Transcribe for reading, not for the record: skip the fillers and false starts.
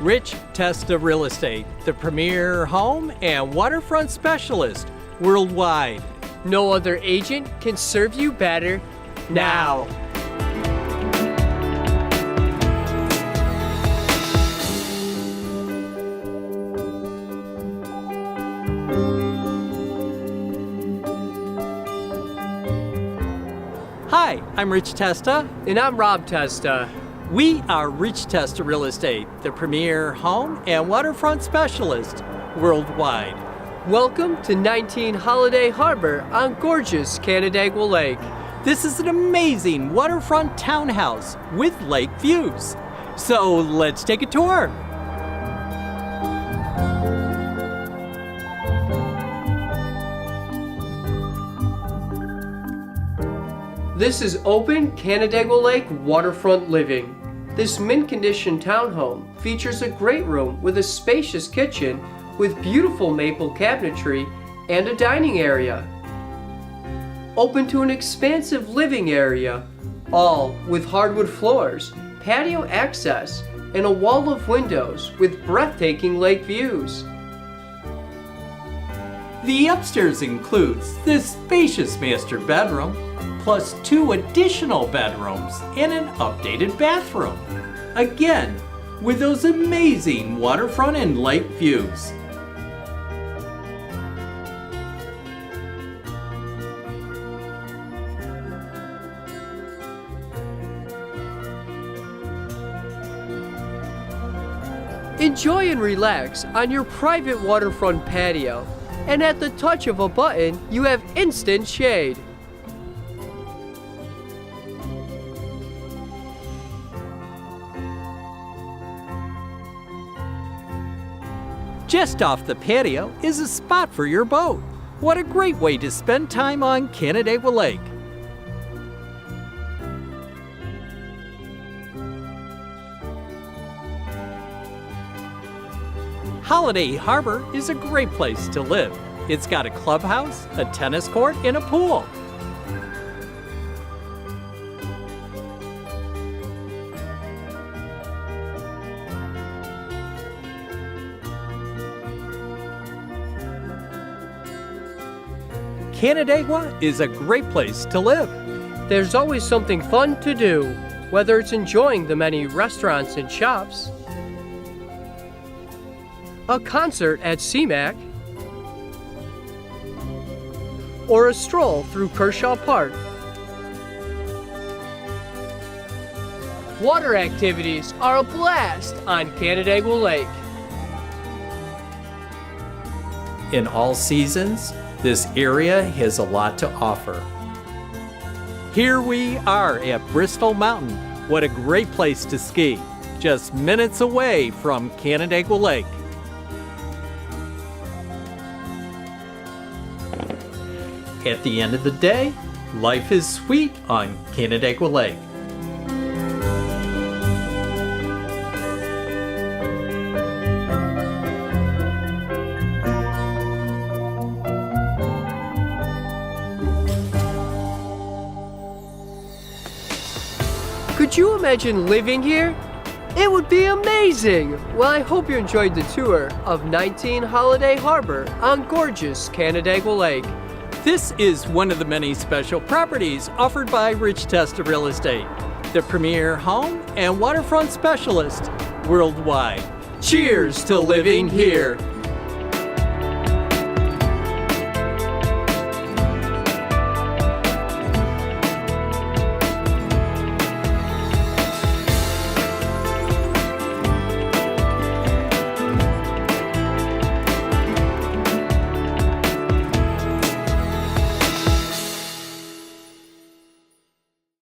Rich Testa Real Estate, the premier home and waterfront specialist worldwide. No other agent can serve you better now. Hi, I'm Rich Testa. And I'm Rob Testa. We are Rich Testa Real Estate, the premier home and waterfront specialist worldwide. Welcome to 19 Holiday Harbor on gorgeous Canandaigua Lake. This is an amazing waterfront townhouse with lake views. So let's take a tour. This is open Canandaigua Lake waterfront living. This mint-condition townhome features a great room with a spacious kitchen with beautiful maple cabinetry and a dining area. Open to an expansive living area, all with hardwood floors, patio access, and a wall of windows with breathtaking lake views. The upstairs includes this spacious master bedroom, plus 2 additional bedrooms and an updated bathroom. Again, with those amazing waterfront and lake views. Enjoy and relax on your private waterfront patio, and at the touch of a button, you have instant shade. Just off the patio is a spot for your boat. What a great way to spend time on Canandaigua Lake. Holiday Harbor is a great place to live. It's got a clubhouse, a tennis court, and a pool. Canandaigua is a great place to live. There's always something fun to do, whether it's enjoying the many restaurants and shops, a concert at CMAC, or a stroll through Kershaw Park. Water activities are a blast on Canandaigua Lake. In all seasons, this area has a lot to offer. Here we are at Bristol Mountain. What a great place to ski, just minutes away from Canandaigua Lake. At the end of the day, life is sweet on Canandaigua Lake. Could you imagine living here? It would be amazing! Well, I hope you enjoyed the tour of 19 Holiday Harbor on gorgeous Canandaigua Lake. This is one of the many special properties offered by Rich Testa Real Estate, the premier home and waterfront specialist worldwide. Cheers to living here!